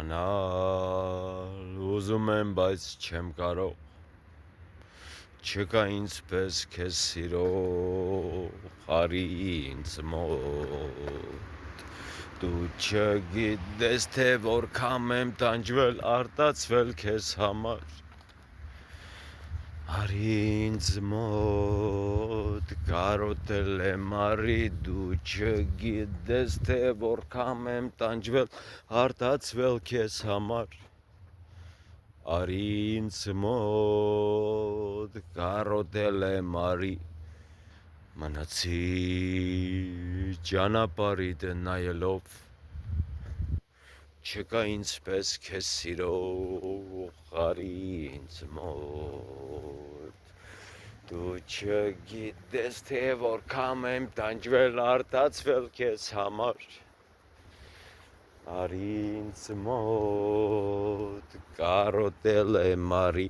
իմանալ ուզում եմ, բայց չեմ կարող չկա ինձ պես քեզ սիրող արի ինձ մոտ դու չգիտես թե որքան եմ տանջվել արտացվել քեզ համար արի ինձ մոտ կարոտել եմ արի դու չգիտես թե որքան եմ տանջվել արտացվել քեզ համար արի ինձ մոտ կարոտել եմ արի մնացի ճանապարհիդ նայելով չկա ինձ պես քեզ սիրող արի ինձ մոտ դու չգիտես թե որքան եմ տանջվել արտացվել քեզ համար արի ինձ մոտ կարոտել եմ արի